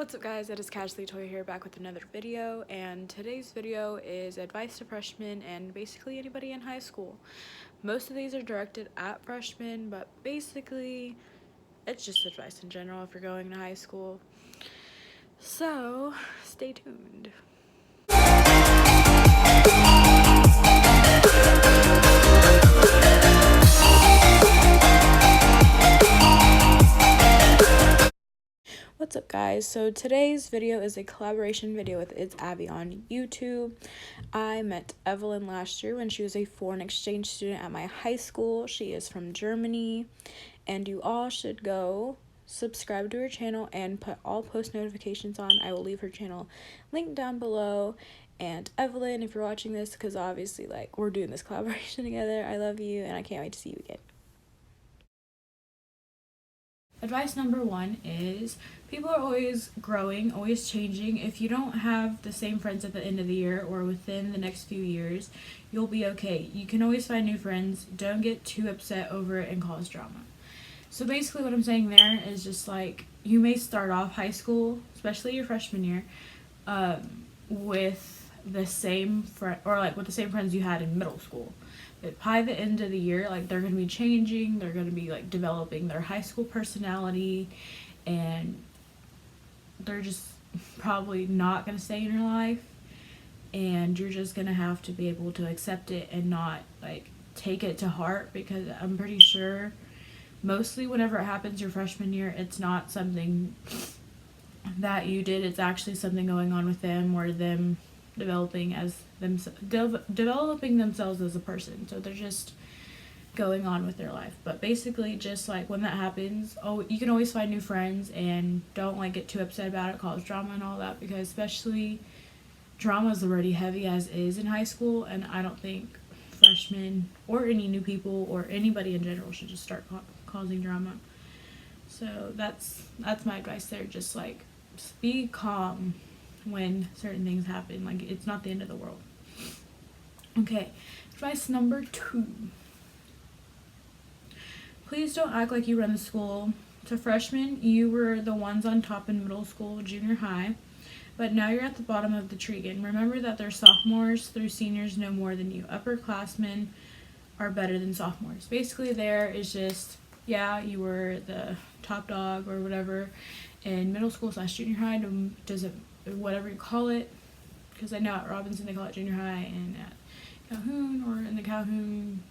What's up guys, it is casuallyxri here, back with another video, and today's video is advice to freshmen and basically anybody in high school. Most of these are directed at freshmen, but basically it's just advice in general if you're going to high school. So stay tuned. What's up guys, so today's video is a collaboration video with ItsAvy on YouTube. I met Evelyn last year when she was a foreign exchange student at my high school. She is from Germany, and you all should go subscribe to her channel and put all post notifications on. I will leave her channel linked down below. And Evelyn, if you're watching this, because obviously like we're doing this collaboration together, I love you and I can't wait to see you again. Advice number one is people are always growing, always changing. If you don't have the same friends at the end of the year or within the next few years, you'll be okay. You can always find new friends. Don't get too upset over it and cause drama. So basically what I'm saying there is just like you may start off high school, especially your freshman year, with the same with the same friends you had in middle school. But by the end of the year, like they're going to be changing, they're going to be like developing their high school personality, and they're just probably not going to stay in your life, and you're just going to have to be able to accept it and not like take it to heart, because I'm pretty sure mostly whenever it happens your freshman year, it's not something that you did, it's actually something going on with them or them developing themselves as a person. So they're just going on with their life. But basically, just like when that happens, you can always find new friends, and don't like get too upset about it, cause drama and all that, because especially drama is already heavy as is in high school, and I don't think freshmen or any new people or anybody in general should just start causing drama. So that's my advice there. Just like be calm when certain things happen. Like, it's not the end of the world. Okay, advice number 2. Please don't act like you run the school. To freshmen, you were the ones on top in middle school, junior high, but now you're at the bottom of the tree again. Remember that their sophomores through seniors know more than you. Upperclassmen are better than sophomores. Basically, there is just, yeah, you were the top dog or whatever in middle school / junior high, doesn't, whatever you call it, because I know at Robinson they call it junior high, and at Calhoun or in the Calhoun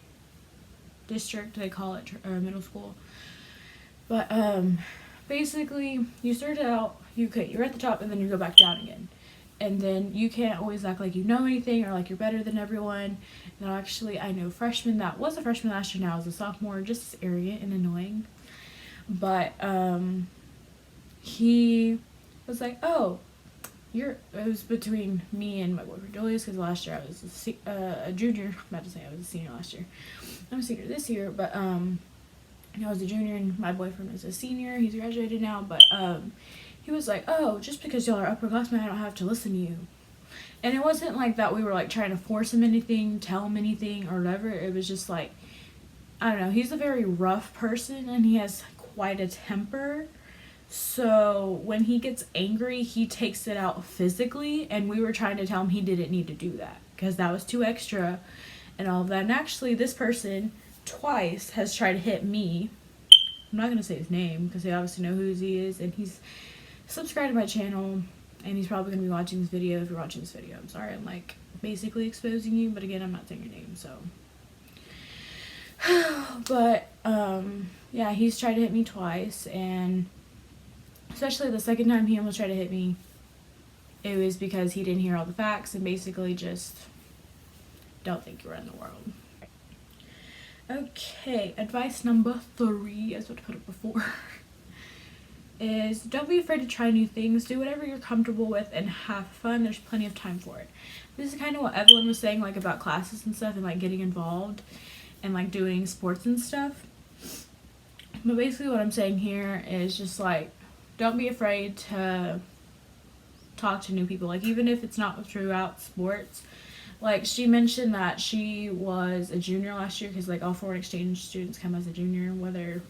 district they call it middle school. But basically you started out, you're at the top and then you go back down again, and then you can't always act like you know anything or like you're better than everyone. And actually I know freshman that was a freshman last year, now is a sophomore, just as arrogant and annoying. But he was like, oh, it was between me and my boyfriend Julius, because last year I was a junior. I'm about to say I was a senior last year. I'm a senior this year, but I was a junior and my boyfriend was a senior. He's graduated now, but he was like, oh, just because y'all are upperclassmen, I don't have to listen to you. And it wasn't like that we were like trying to force him anything, tell him anything or whatever. It was just like, I don't know, he's a very rough person and he has quite a temper. So when he gets angry, he takes it out physically, and we were trying to tell him he didn't need to do that because that was too extra and all of that. And actually this person twice has tried to hit me. I'm not going to say his name because they obviously know who he is, and he's subscribed to my channel, and he's probably going to be watching this video. If you're watching this video, I'm sorry, I'm like basically exposing you, but again, I'm not saying your name, so but yeah, he's tried to hit me twice, and especially the second time he almost tried to hit me, it was because he didn't hear all the facts, and basically just don't think you run the world. Okay, advice number 3, as I put it before, is don't be afraid to try new things. Do whatever you're comfortable with and have fun. There's plenty of time for it. This is kind of what Evelyn was saying, like about classes and stuff and like getting involved and like doing sports and stuff. But basically what I'm saying here is just like, don't be afraid to talk to new people, like even if it's not throughout sports. Like she mentioned that she was a junior last year, because like all foreign exchange students come as a junior, whether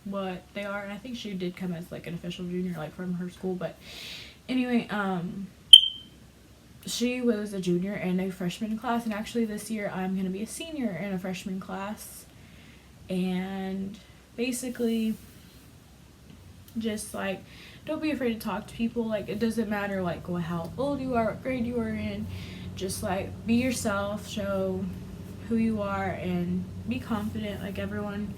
what they are, and I think she did come as like an official junior like from her school. But Anyway, she was a junior in a freshman class, and actually this year I'm going to be a senior in a freshman class. And basically, just like, don't be afraid to talk to people. Like, it doesn't matter like how old you are, what grade you are in. Just like, be yourself, show who you are, and be confident. Like, everyone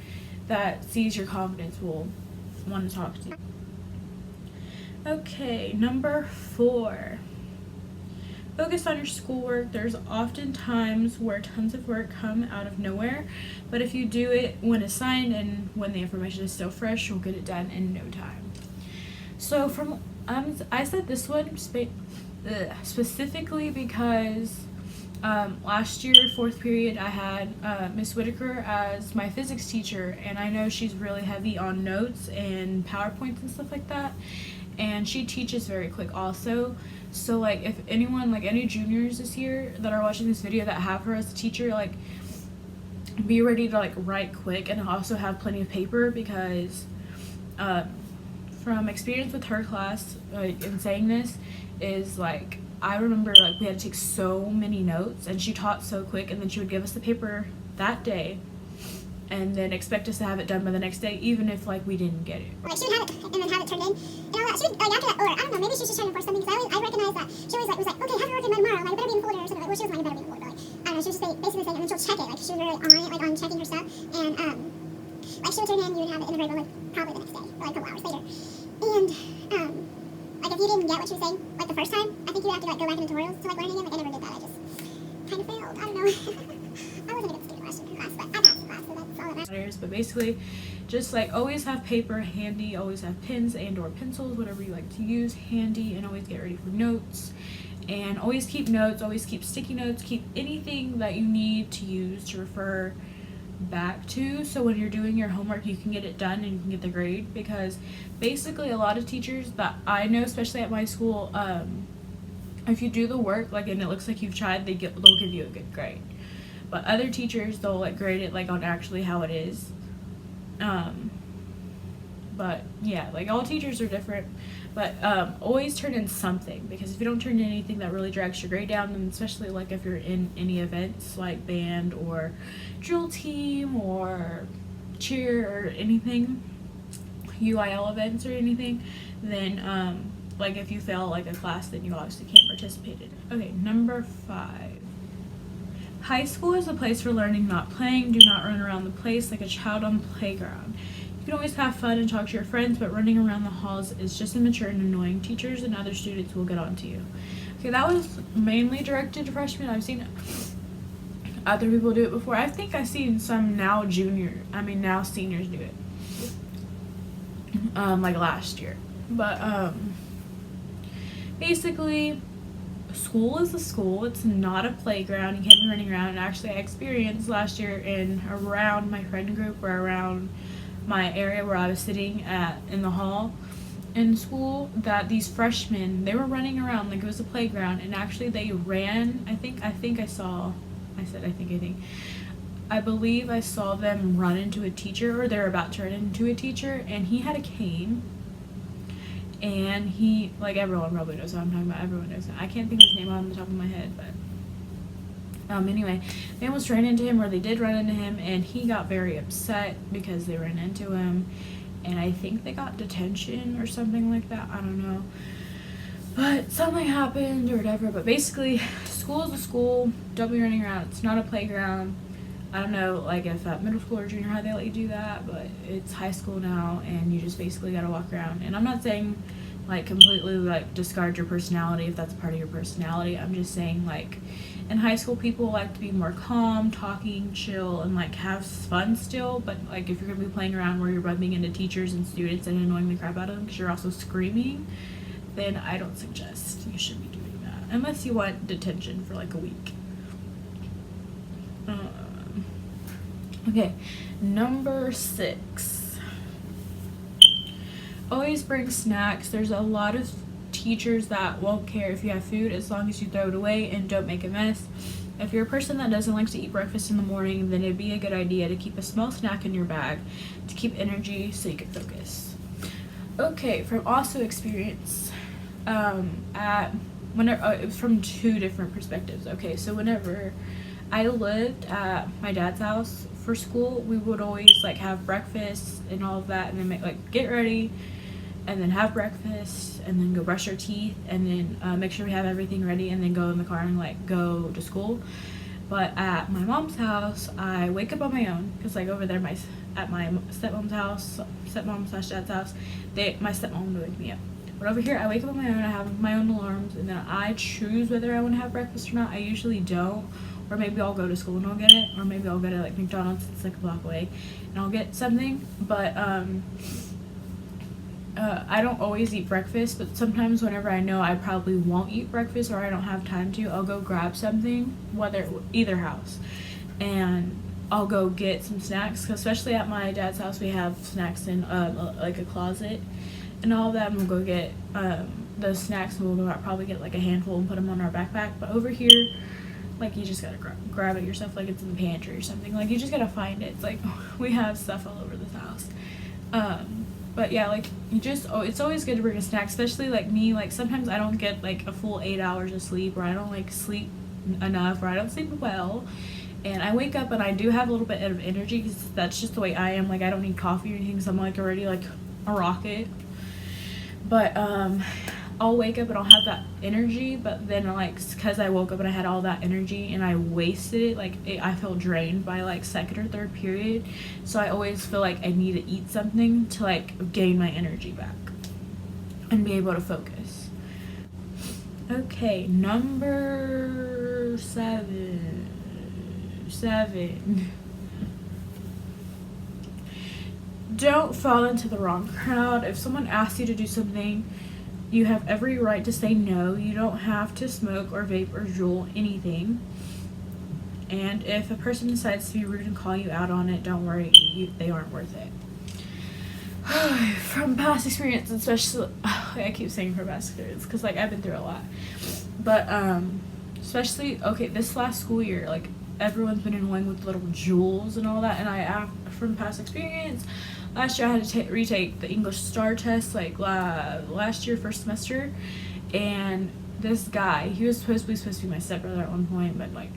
that sees your confidence will want to talk to you. Okay, number 4. Focus on your schoolwork. There's often times where tons of work come out of nowhere, but if you do it when assigned and when the information is still fresh, you'll get it done in no time. So I said this one specifically because last year, 4th period, I had Miss Whitaker as my physics teacher, and I know she's really heavy on notes and PowerPoints and stuff like that, and she teaches very quick also. So like, if anyone, like any juniors this year that are watching this video that have her as a teacher, like, be ready to like write quick and also have plenty of paper, because from experience with her class, like, in saying this, is like, I remember like we had to take so many notes, and she taught so quick, and then she would give us the paper that day and then expect us to have it done by the next day, even if like we didn't get it. Like, she would have it and then have it turned in and all that. She would, like, after that, or I don't know, maybe she was just trying to enforce something, because I recognized that she always like was like, okay, have your work in by tomorrow, like, it better be in the folder or something. Like, well, she was like, it better be in the folder, like, I don't know, she was just basically saying, and then she'll check it, like, she was really on it, like, on checking her stuff, and like, she would turn in, you would have it in the paper, like, probably the next day, or like a couple hours later. And like, if you didn't get what she was saying like the first time, I think you would have to like go back in tutorials to like learn again. Like, I never did that. I just kind of failed. I don't know. I wasn't a good student last year in class, but I passed the class, so that's all that matters. But basically, just like, always have paper handy, always have pens and or pencils, whatever you like to use, handy, and always get ready for notes. And always keep notes, always keep sticky notes, keep anything that you need to use to refer back to, so when you're doing your homework you can get it done and you can get the grade. Because basically, a lot of teachers that I know, especially at my school, if you do the work, like, and it looks like you've tried, they'll give you a good grade. But other teachers, they'll like grade it like on actually how it is. But yeah, like, all teachers are different. But always turn in something, because if you don't turn in anything, that really drags your grade down. And especially like if you're in any events like band or drill team or cheer or anything, UIL events or anything, then like, if you fail like a class, then you obviously can't participate in it. Okay, number 5. High school is a place for learning, not playing. Do not run around the place like a child on the playground. You can always have fun and talk to your friends, but running around the halls is just immature and annoying. Teachers and other students will get on to you. Okay, that was mainly directed to freshmen. I've seen other people do it before. I think I've seen some now seniors do it. Like last year. But basically, school is a school. It's not a playground. You can't be running around. And actually, I experienced last year around my friend group, or around my area where I was sitting in the hall in school, that these freshmen, they were running around like it was a playground, and actually they ran. I believe I saw them run into a teacher, or they're about to run into a teacher, and he had a cane. And he, like, everyone probably knows what I'm talking about. Everyone knows that. I can't think of his name on the top of my head, but anyway, they almost ran into him, or they did run into him, and he got very upset because they ran into him, and I think they got detention or something like that. I don't know, but something happened or whatever. But basically, school is a school. Don't be running around. It's not a playground. I don't know, like, if at middle school or junior high they let you do that, but it's high school now, and you just basically gotta walk around. And I'm not saying like completely like discard your personality if that's part of your personality. I'm just saying, like, in high school people like to be more calm, talking, chill, and like have fun still. But like, if you're gonna be playing around where you're bumping into teachers and students and annoying the crap out of them because you're also screaming, then I don't suggest you should be doing that, unless you want detention for like a week. Okay, number 6. Always bring snacks. There's a lot of teachers that won't care if you have food as long as you throw it away and don't make a mess. If you're a person that doesn't like to eat breakfast in the morning, then it'd be a good idea to keep a small snack in your bag to keep energy so you can focus. Okay, from also experience, at whenever it was from two different perspectives. Okay, so whenever I lived at my dad's house for school, we would always like have breakfast and all of that, and then get ready, and then have breakfast, and then go brush our teeth, and then make sure we have everything ready, and then go in the car and like go to school. But at my mom's house, I wake up on my own because like over there, at my stepmom's house, stepmom/dad's house, my stepmom would wake me up. But over here, I wake up on my own. I have my own alarms, and then I choose whether I want to have breakfast or not. I usually don't, or maybe I'll go to school and I'll get it, or maybe I'll go to like McDonald's. It's like a block away, and I'll get something. But I don't always eat breakfast, but sometimes whenever I know I probably won't eat breakfast or I don't have time to, I'll go grab something, either house, and I'll go get some snacks. 'Cause especially at my dad's house, we have snacks in like a closet and all of that. And we'll go get those snacks, and we'll go probably get like a handful and put them on our backpack. But over here, like you just gotta grab it yourself, like it's in the pantry or something. Like you just gotta find it. It's like we have stuff all over this house. But yeah, like it's always good to bring a snack, especially like me. Like sometimes I don't get like a full 8 hours of sleep, or I don't like sleep enough, or I don't sleep well, and I wake up and I do have a little bit of energy because that's just the way I am. Like I don't need coffee or anything, so I'm like already like a rocket. But I'll wake up and I'll have that energy, but then because I woke up and I had all that energy and I wasted it, I feel drained by like second or third period. So I always feel like I need to eat something to like gain my energy back and be able to focus. Okay, number 7. Don't fall into the wrong crowd. If someone asks you to do something, you have every right to say no. You don't have to smoke or vape or juul anything. And if a person decides to be rude and call you out on it, don't worry, they aren't worth it. From past experience, especially, I keep saying from past experience because like I've been through a lot. But especially, this last school year, like everyone's been annoying with little jewels and all that. And from past experience, last year I had to retake the English STAR test, like last year, first semester, and this guy, he was supposed to be my stepbrother at one point, but like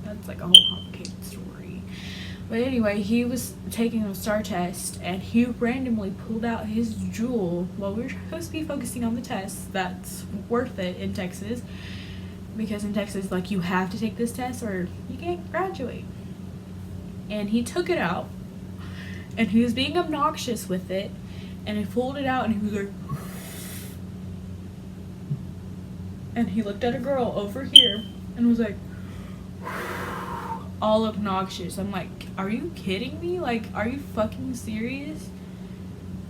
that's like a whole complicated story. But anyway, he was taking a STAR test, and he randomly pulled out his jewel while we were supposed to be focusing on the test. That's worth it in Texas, because in Texas, like, you have to take this test or you can't graduate. And he took it out, and he was being obnoxious with it, and he pulled it out, and he was like, and he looked at a girl over here and was like, all obnoxious. I'm like, are you kidding me? Like, are you fucking serious?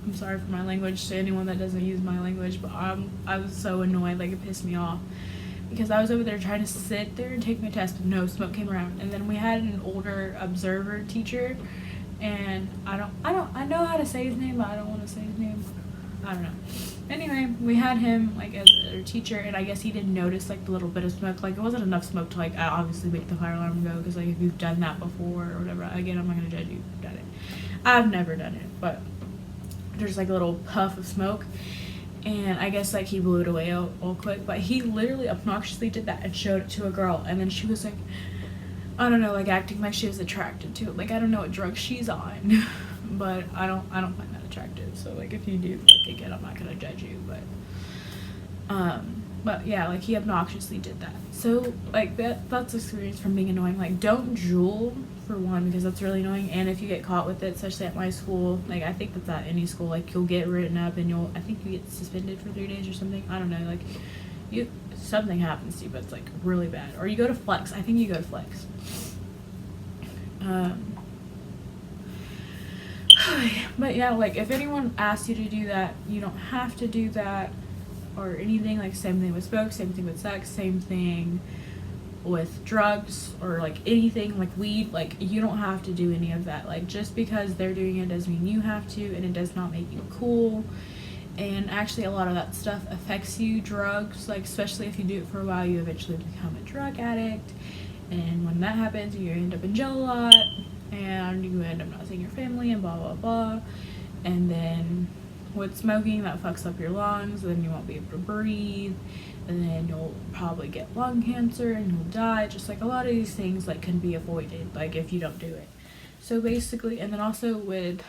I'm sorry for my language to anyone that doesn't use my language, but I was so annoyed, like it pissed me off. Because I was over there trying to sit there and take my test, but no smoke came around. And then we had an older observer teacher, and I know how to say his name, but I don't want to say his name. I don't know. Anyway, we had him like as a teacher, and I guess he didn't notice like the little bit of smoke. Like it wasn't enough smoke to like obviously make the fire alarm go. Because like if you've done that before or whatever, again, I'm not gonna judge you if you've done it. I've never done it, but there's like a little puff of smoke. And I guess like he blew it away all quick, but he literally obnoxiously did that and showed it to a girl, and then she was like, I don't know, like acting like she was attracted to it. Like I don't know what drug she's on, but I don't find that attractive. So like if you do, like again, I'm not gonna judge you, but yeah, like he obnoxiously did that. So like that's experience from being annoying. Like don't juul for one, because that's really annoying, and if you get caught with it, especially at my school, like I think that's at any school, like you'll get written up and I think you get suspended for 3 days or something. I don't know, like something happens to you, but it's like really bad. Or you go to flex. I think you go to flex. But yeah, like if anyone asks you to do that, you don't have to do that or anything. Like same thing with smoke, same thing with sex, same thing with drugs or like anything like weed. Like you don't have to do any of that. Like just because they're doing it doesn't mean you have to, and it does not make you cool. And actually a lot of that stuff affects you. Drugs, like especially if you do it for a while, you eventually become a drug addict, and when that happens you end up in jail a lot, and you end up not seeing your family and blah blah blah. And then with smoking, that fucks up your lungs, then you won't be able to breathe, and then you'll probably get lung cancer and you'll die. Just like a lot of these things like can be avoided, like if you don't do it. So basically, and then also with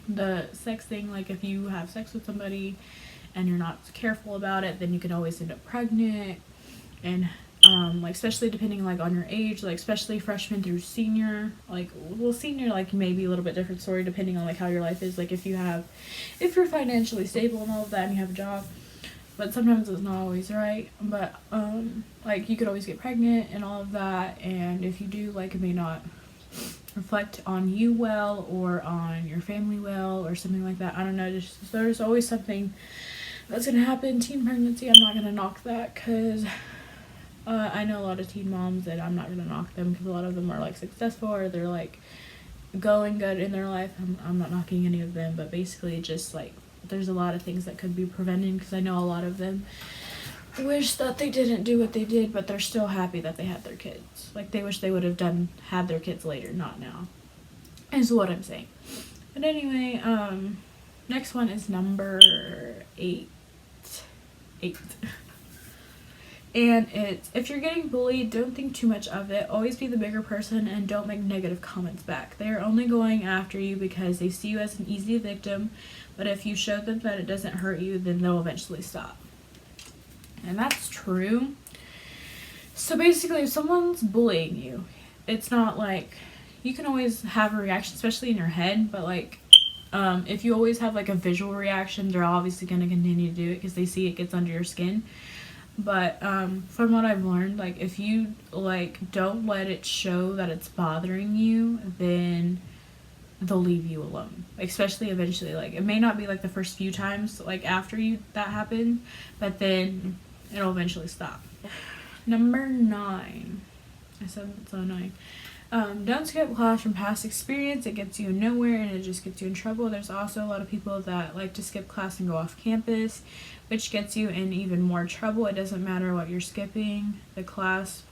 the sex thing, like if you have sex with somebody and you're not careful about it, then you can always end up pregnant. And like especially depending like on your age, like especially freshman through senior, like well senior like maybe a little bit different story depending on like how your life is, like if you're financially stable and all of that and you have a job, but sometimes it's not always right. But like you could always get pregnant and all of that, and if you do, like it may not reflect on you well or on your family well or something like that. I don't know, just there's always something that's gonna happen. Teen pregnancy, I'm not gonna knock that, because I know a lot of teen moms that I'm not gonna knock them, because a lot of them are like successful or they're like going good in their life. I'm not knocking any of them, but basically just like there's a lot of things that could be prevented, because I know a lot of them wish that they didn't do what they did, but they're still happy that they had their kids. Like they wish they would have had their kids later, not now, is what I'm saying. But anyway, next one is number 8. And it's, if you're getting bullied, don't think too much of it. Always be the bigger person and don't make negative comments back. They are only going after you because they see you as an easy victim, but if you show them that it doesn't hurt you, then they'll eventually stop. And that's true. So basically, if someone's bullying you, it's not like, you can always have a reaction, especially in your head, but like if you always have like a visual reaction, they're obviously going to continue to do it because they see it gets under your skin. But from what I've learned, like if you like don't let it show that it's bothering you, then they'll leave you alone. Especially eventually, like it may not be like the first few times like after that happened, but then it'll eventually stop. Number 9. I said it's so annoying. Don't skip class from past experience. It gets you nowhere and it just gets you in trouble. There's also a lot of people that like to skip class and go off campus, which gets you in even more trouble. It doesn't matter what you're skipping the class,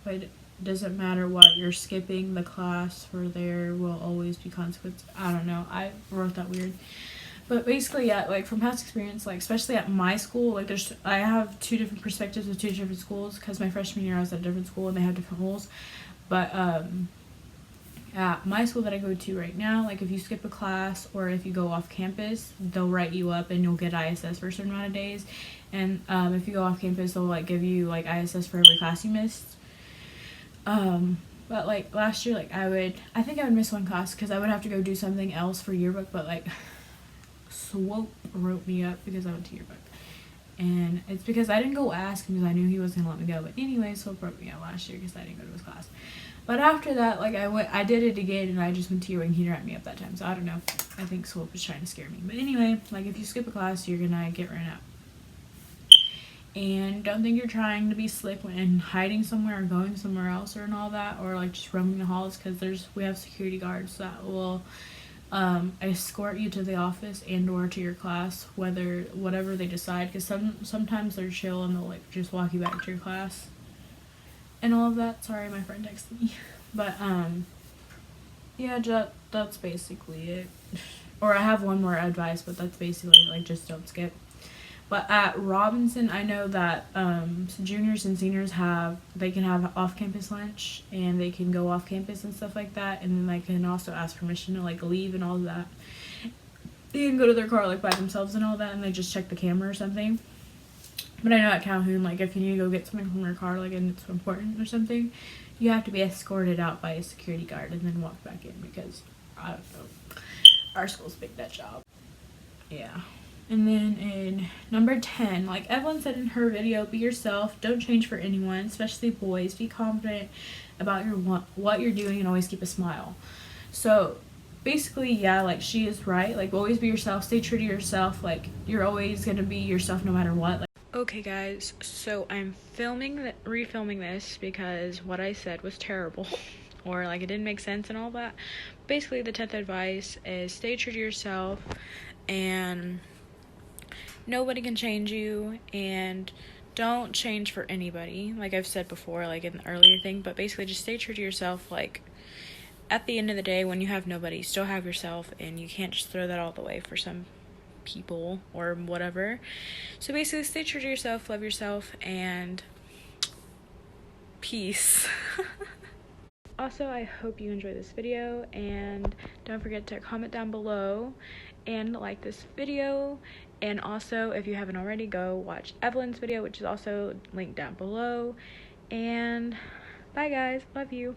but it doesn't matter what you're skipping the class for, there will always be consequences. I don't know, I wrote that weird. But basically, yeah, like from past experience, like especially at my school, like I have 2 different perspectives of 2 different schools, because my freshman year I was at a different school and they have different rules. But at my school that I go to right now, like if you skip a class or if you go off campus, they'll write you up and you'll get ISS for a certain amount of days. And if you go off campus, they'll like give you like ISS for every class you missed. But like last year, like I think I would miss 1 class because I would have to go do something else for yearbook, but like Swope wrote me up because I went to yearbook. And it's because I didn't go ask him because I knew he wasn't gonna let me go. But anyway, Swope wrote me out last year because I didn't go to his class. But after that, like I did it again and I just went to yearbook and he wrote me up that time. So I don't know. I think Swope was trying to scare me. But anyway, like if you skip a class, you're gonna get ran out. And don't think you're trying to be slick when hiding somewhere or going somewhere else or and all that, or like just roaming the halls, because we have security guards that will escort you to the office and or to your class, whatever they decide, because sometimes they're chill and they'll like just walk you back to your class and all of that. Sorry, my friend texted me. But yeah, that's basically it. Or I have one more advice, but that's basically like just don't skip. But at Robinson, I know that juniors and seniors they can have off-campus lunch and they can go off campus and stuff like that, and then they can also ask permission to like leave and all of that. They can go to their car like by themselves and all that, and they just check the camera or something. But I know at Calhoun, like if you need to go get something from your car, like and it's important or something, you have to be escorted out by a security guard and then walk back in, because I don't know, our school's big that job. Yeah. And then in number 10, like Evelyn said in her video, be yourself. Don't change for anyone, especially boys. Be confident about what you're doing and always keep a smile. So basically, yeah, like she is right. Like always be yourself. Stay true to yourself. Like you're always going to be yourself no matter what. Like, okay, guys. So I'm refilming this because what I said was terrible. Or like it didn't make sense and all that. Basically, the 10th advice is stay true to yourself, and nobody can change you, and don't change for anybody, like I've said before, like in the earlier thing. But basically just stay true to yourself. Like at the end of the day, when you have nobody, you still have yourself, and you can't just throw that all away for some people or whatever. So basically, stay true to yourself, love yourself, and peace. Also, I hope you enjoyed this video, and don't forget to comment down below and like this video. And also, if you haven't already, go watch Evelyn's video, which is also linked down below. And bye guys, love you.